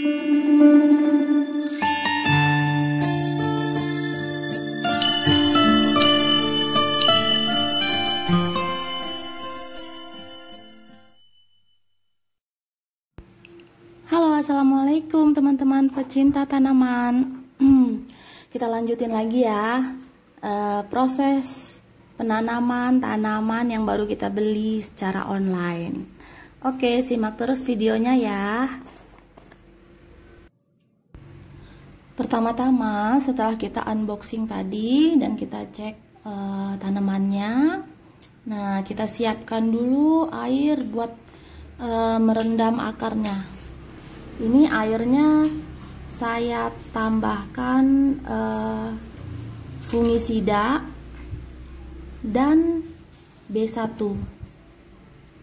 Halo, assalamualaikum teman-teman pecinta tanaman. Kita lanjutin lagi ya proses penanaman tanaman yang baru kita beli secara online. Oke, simak terus videonya ya. Pertama-tama setelah kita unboxing tadi dan kita cek tanamannya, nah kita siapkan dulu air buat merendam akarnya. Ini airnya saya tambahkan fungisida dan B1.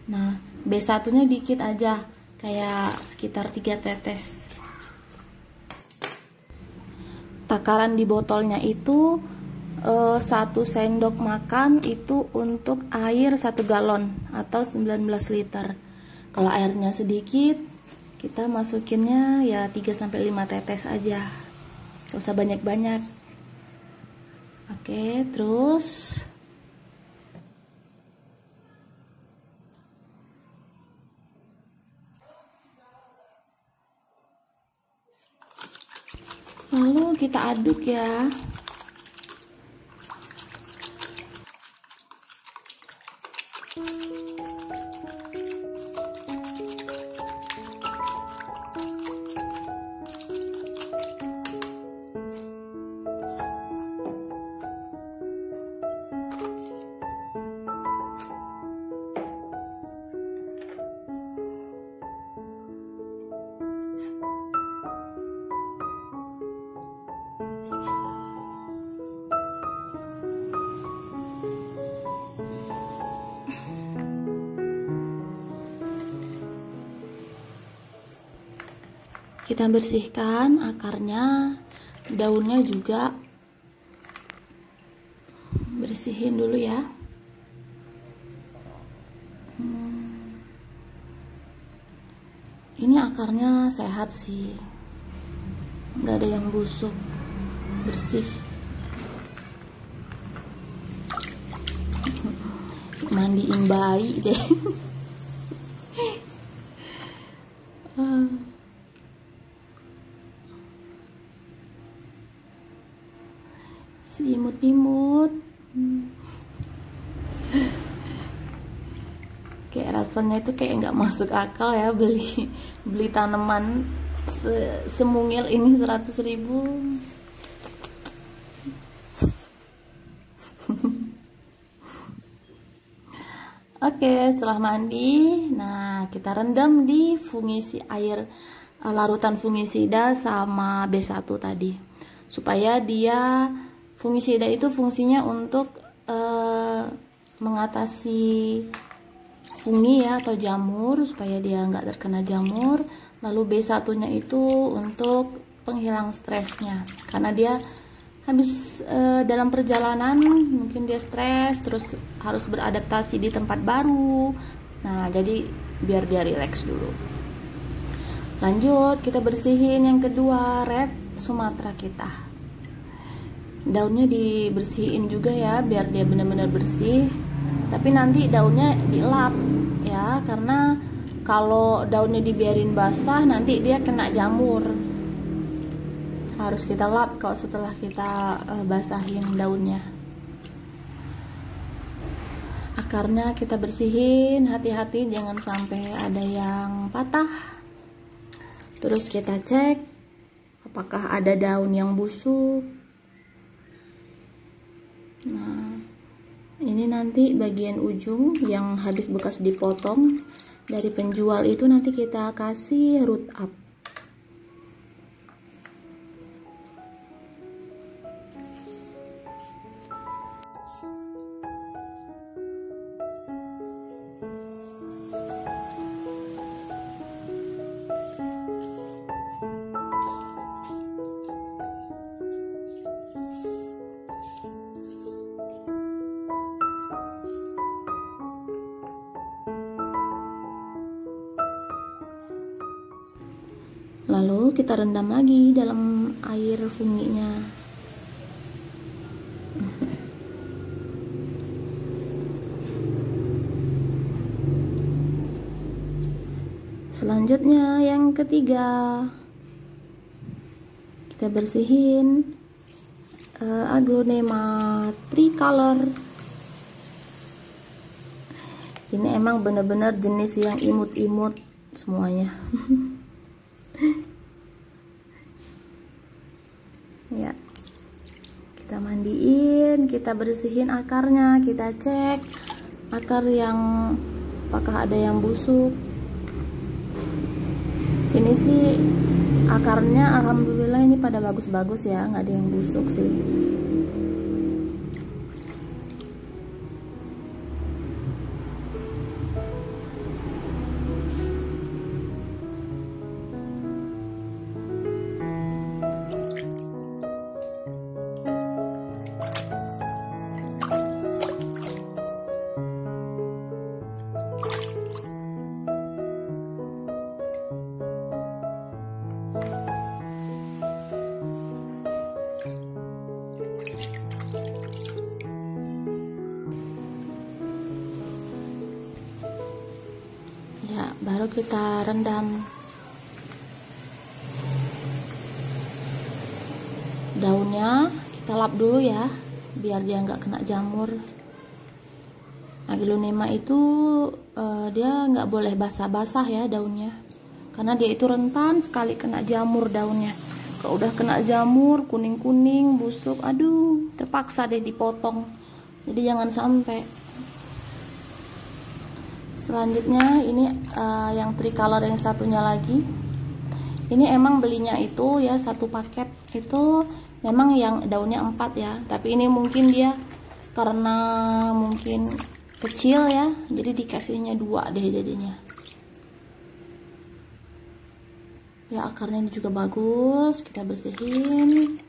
Nah, B1-nya dikit aja, kayak sekitar 3 tetes. Takaran di botolnya itu 1 sendok makan itu untuk air 1 galon atau 19 liter. Kalau airnya sedikit, kita masukinnya ya 3-5 tetes aja, gak usah banyak-banyak. Oke, terus lalu kita aduk ya. Kita bersihkan akarnya, daunnya juga bersihin dulu ya. Ini akarnya sehat sih, nggak ada yang busuk, bersih. Mandiin bayi deh. Si imut-imut. Kayak rasanya itu kayak nggak masuk akal ya, beli tanaman semungil ini 100.000. Oke, setelah mandi, nah kita rendam di larutan fungisida sama B1 tadi, supaya dia fungisida itu fungsinya untuk mengatasi fungi ya, atau jamur, supaya dia nggak terkena jamur. Lalu B1-nya itu untuk penghilang stresnya, karena dia habis dalam perjalanan mungkin dia stres, terus harus beradaptasi di tempat baru. Nah, jadi biar dia rileks dulu. Lanjut, kita bersihin yang kedua, red Sumatera kita. Daunnya dibersihin juga ya, biar dia benar-benar bersih. Tapi nanti daunnya dilap ya, karena kalau daunnya dibiarin basah nanti dia kena jamur. Harus kita lap kalau setelah kita basahin daunnya. Akarnya kita bersihin, hati-hati jangan sampai ada yang patah. Terus kita cek apakah ada daun yang busuk. Nah, ini nanti bagian ujung yang habis bekas dipotong dari penjual itu nanti kita kasih root up. Lalu kita rendam lagi dalam air funginya. Selanjutnya yang ketiga, kita bersihin Aglonema tricolor. Ini emang bener-bener jenis yang imut-imut semuanya. Ya, kita mandiin, kita bersihin akarnya, kita cek akar yang apakah ada yang busuk. Ini sih akarnya alhamdulillah ini pada bagus-bagus ya, nggak ada yang busuk sih. Ya, baru kita rendam daunnya, kita lap dulu ya biar dia nggak kena jamur. Aglonema itu dia nggak boleh basah-basah ya daunnya, karena dia itu rentan sekali kena jamur daunnya. Kalau udah kena jamur kuning-kuning busuk, aduh terpaksa deh dipotong, jadi jangan sampai. Selanjutnya ini yang tricolor yang satunya lagi. Ini emang belinya itu ya satu paket itu memang yang daunnya 4 ya. Tapi ini mungkin dia karena mungkin kecil ya, jadi dikasihnya 2 deh jadinya. Ya akarnya ini juga bagus, kita bersihin.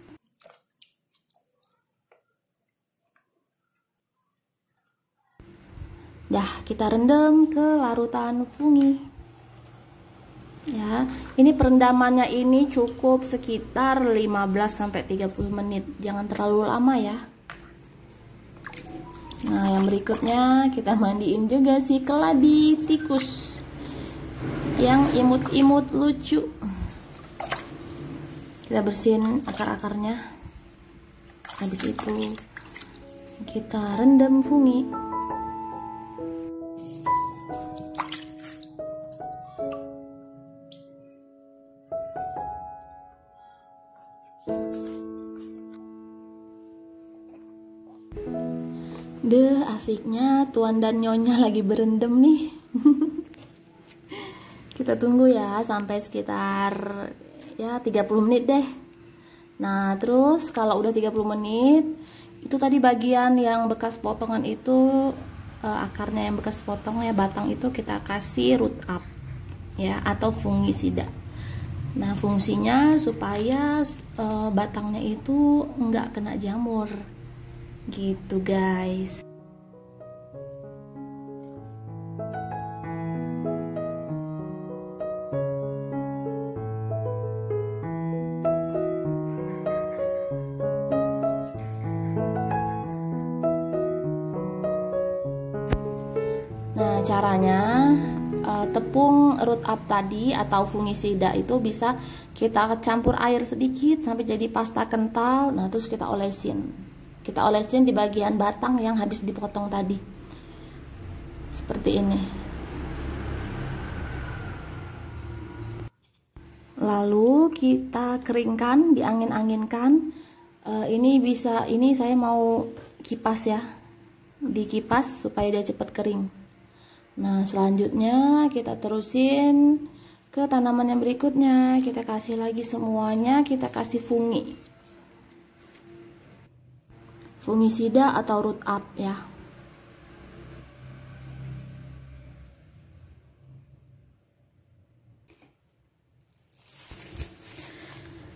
Dah, kita rendam ke larutan fungi. Ya, ini perendamannya ini cukup sekitar 15-30 menit. Jangan terlalu lama ya. Nah, yang berikutnya kita mandiin juga si keladi tikus yang imut-imut lucu. Kita bersihin akar-akarnya. Habis itu kita rendam fungi. Deh, asiknya Tuan dan Nyonya lagi berendam nih. Kita tunggu ya sampai sekitar ya 30 menit deh. Nah, terus kalau udah 30 menit, itu tadi bagian yang bekas potongan itu akarnya yang bekas potong ya, batang itu kita kasih root up ya atau fungisida. Nah, fungsinya supaya batangnya itu nggak kena jamur. Gitu guys. Nah, caranya tepung root up tadi atau fungisida itu bisa kita campur air sedikit sampai jadi pasta kental. Nah, terus kita olesin. Kita olesin di bagian batang yang habis dipotong tadi. Seperti ini. Lalu kita keringkan, diangin-anginkan. Ini saya mau kipas ya. Dikipas supaya dia cepat kering. Nah, selanjutnya kita terusin ke tanaman yang berikutnya. Kita kasih lagi semuanya, kita kasih fungisida atau root up ya.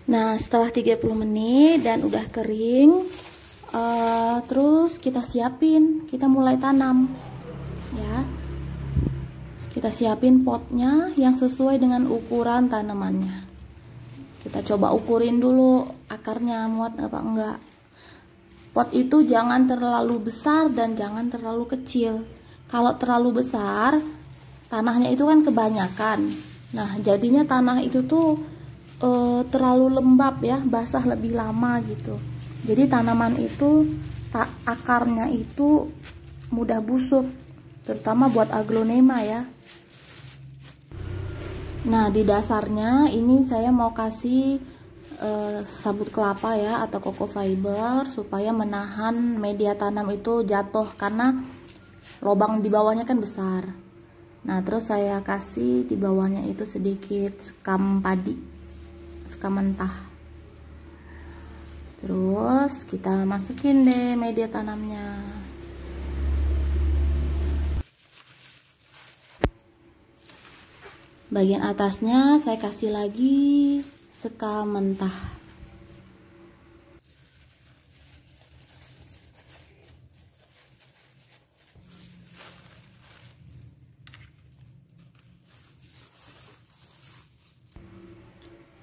Nah, setelah 30 menit dan udah kering, terus kita siapin, kita mulai tanam ya. Kita siapin potnya yang sesuai dengan ukuran tanamannya. Kita coba ukurin dulu akarnya muat apa enggak. Pot itu jangan terlalu besar dan jangan terlalu kecil. Kalau terlalu besar, tanahnya itu kan kebanyakan. Nah, jadinya tanah itu tuh terlalu lembab ya, basah lebih lama gitu. Jadi tanaman itu akarnya itu mudah busuk, terutama buat aglonema ya. Nah, di dasarnya ini saya mau kasih sabut kelapa ya atau coco fiber supaya menahan media tanam itu jatuh karena lubang di bawahnya kan besar. Nah, terus saya kasih di bawahnya itu sedikit sekam padi, sekam mentah. Terus kita masukin deh media tanamnya. Bagian atasnya saya kasih lagi sekam mentah.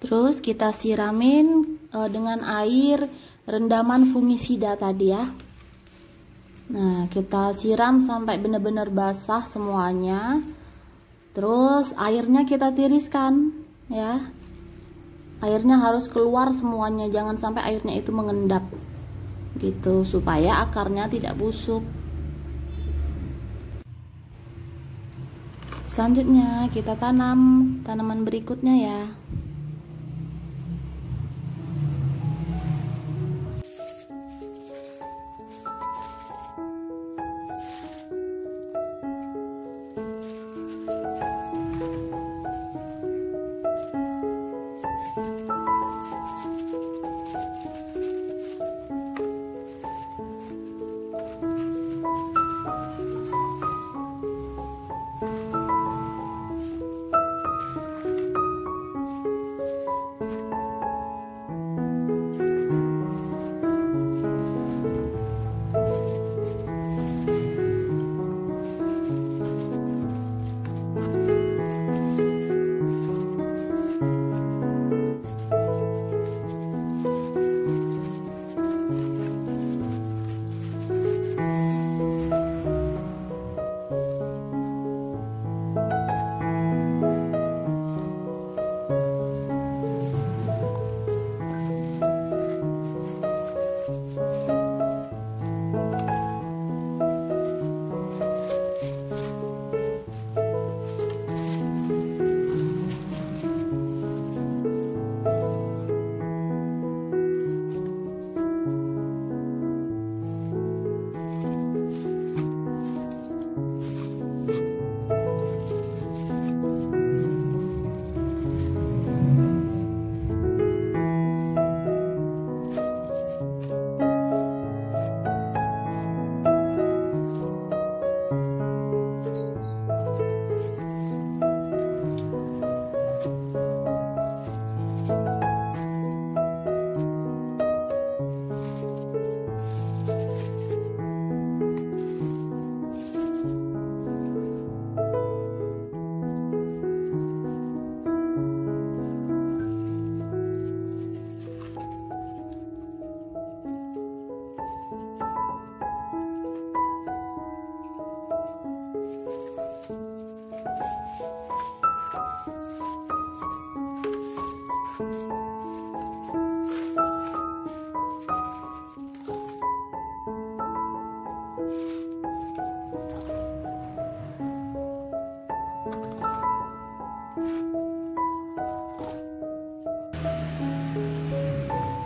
Terus kita siramin dengan air rendaman fungisida tadi ya. Nah, kita siram sampai benar-benar basah semuanya. Terus airnya kita tiriskan ya. Airnya harus keluar semuanya, jangan sampai airnya itu mengendap. Gitu supaya akarnya tidak busuk. Selanjutnya kita tanam tanaman berikutnya ya.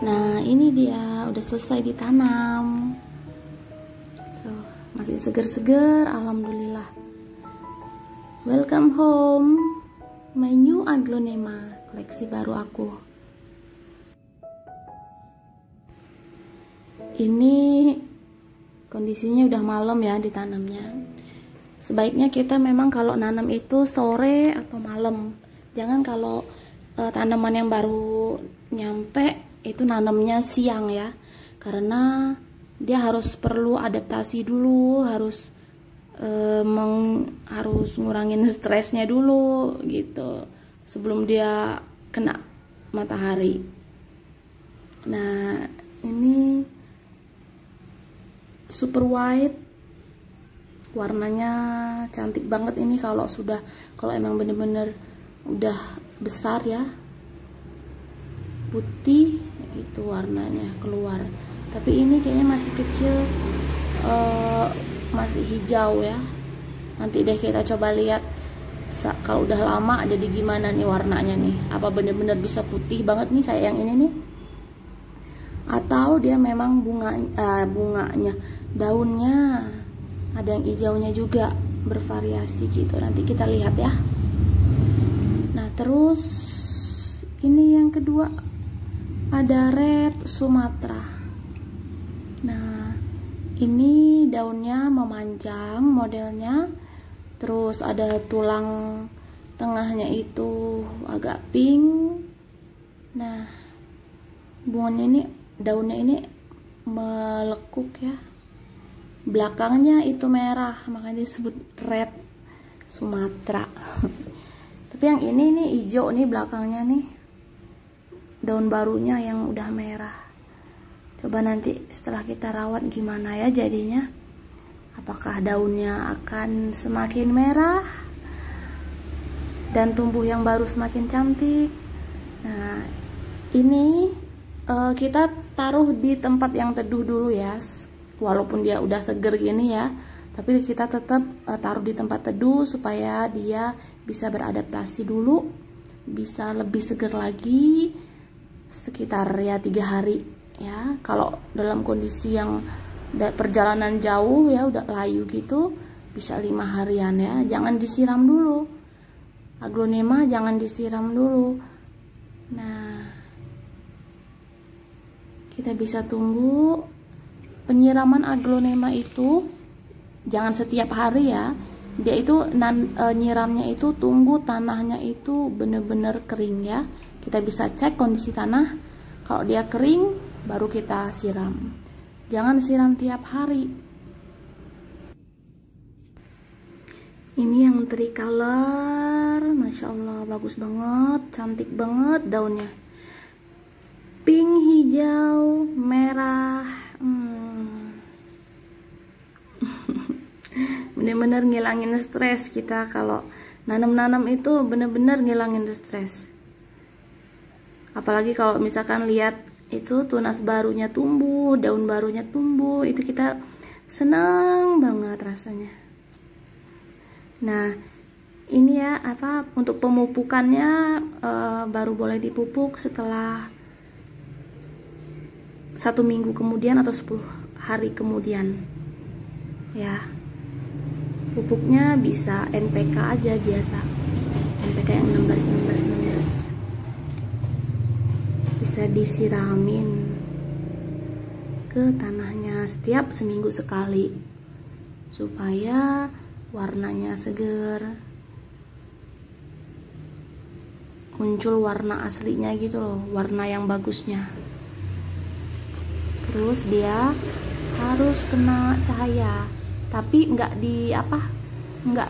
Nah, ini dia udah selesai ditanam. Tuh, masih seger-seger, alhamdulillah. Welcome home, my new aglonema, koleksi baru aku. Ini kondisinya udah malam ya ditanamnya. Sebaiknya kita memang kalau nanam itu sore atau malam. Jangan kalau tanaman yang baru nyampe itu nanamnya siang ya, karena dia harus perlu adaptasi dulu, harus ngurangin stresnya dulu gitu sebelum dia kena matahari. Nah, ini super white, warnanya cantik banget ini kalau emang bener-bener udah besar ya, putih gitu warnanya keluar. Tapi ini kayaknya masih kecil, masih hijau ya. Nanti deh kita coba lihat kalau udah lama jadi gimana nih warnanya nih. Apa bener-bener bisa putih banget nih kayak yang ini nih, atau dia memang bunganya, daunnya ada yang hijaunya juga, bervariasi gitu. Nanti kita lihat ya. Nah, terus ini yang kedua ada red Sumatra. Nah, ini daunnya memanjang modelnya, terus ada tulang tengahnya itu agak pink. Nah, bunganya ini, daunnya ini melekuk ya, belakangnya itu merah, makanya disebut red Sumatra. Tapi yang ini nih hijau nih belakangnya nih, daun barunya yang udah merah. Coba nanti setelah kita rawat gimana ya jadinya, apakah daunnya akan semakin merah dan tumbuh yang baru semakin cantik. Nah, ini kita taruh di tempat yang teduh dulu ya, walaupun dia udah seger gini ya, tapi kita tetap taruh di tempat teduh supaya dia bisa beradaptasi dulu, bisa lebih seger lagi, sekitar ya 3 hari ya. Kalau dalam kondisi yang perjalanan jauh ya, udah layu gitu, bisa 5 harian ya. Jangan disiram dulu, aglonema jangan disiram dulu. Nah, kita bisa tunggu. Penyiraman aglonema itu jangan setiap hari ya. Dia itu nyiramnya itu tunggu tanahnya itu bener-bener kering ya. Kita bisa cek kondisi tanah. Kalau dia kering baru kita siram. Jangan siram tiap hari. Ini yang tricolor, masya Allah, bagus banget, cantik banget daunnya. Pink, hijau, merah. Bener-bener ngilangin stres kita. Kalau nanam-nanam itu bener-bener ngilangin stres. Apalagi kalau misalkan lihat itu tunas barunya tumbuh, daun barunya tumbuh, itu kita senang banget rasanya. Nah, ini ya untuk pemupukannya baru boleh dipupuk setelah 1 minggu kemudian atau 10 hari kemudian ya. Pupuknya bisa NPK aja biasa, NPK yang 16 bisa disiramin ke tanahnya setiap seminggu sekali supaya warnanya seger, muncul warna aslinya gitu loh, warna yang bagusnya. Terus dia harus kena cahaya, tapi nggak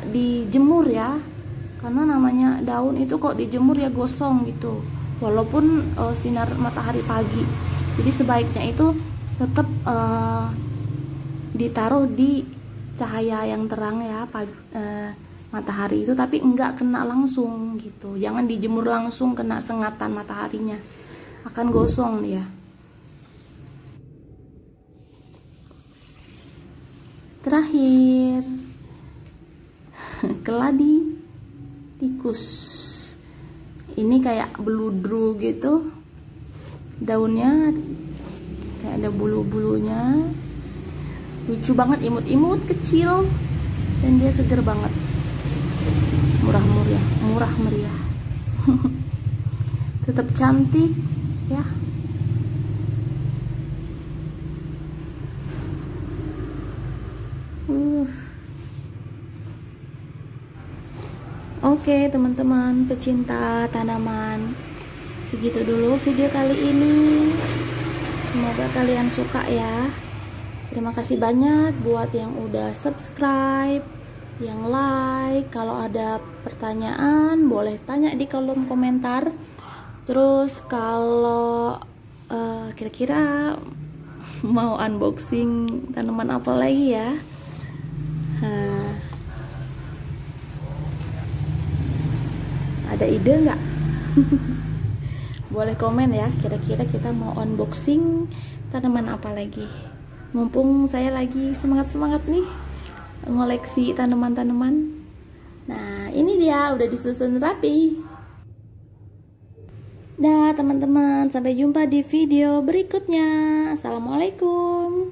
dijemur ya, karena namanya daun itu kok dijemur ya gosong gitu, walaupun sinar matahari pagi. Jadi sebaiknya itu tetap ditaruh di cahaya yang terang ya, matahari itu, tapi enggak kena langsung gitu. Jangan dijemur langsung kena sengatan mataharinya, akan gosong dia. Terakhir, keladi tikus. Ini kayak beludru gitu, daunnya kayak ada bulu-bulunya, lucu banget, imut-imut, kecil, dan dia seger banget, murah meriah. Tetap cantik ya. Oke teman-teman pecinta tanaman, segitu dulu video kali ini. Semoga kalian suka ya. Terima kasih banyak buat yang udah subscribe, yang like. Kalau ada pertanyaan boleh tanya di kolom komentar. Terus kalau kira-kira mau unboxing tanaman apa lagi ya? Ada ide nggak? Boleh komen ya, kira-kira kita mau unboxing tanaman apa lagi. Mumpung saya lagi semangat-semangat nih ngoleksi tanaman-tanaman. Nah, ini dia udah disusun rapi. Dah teman-teman, sampai jumpa di video berikutnya. Assalamualaikum.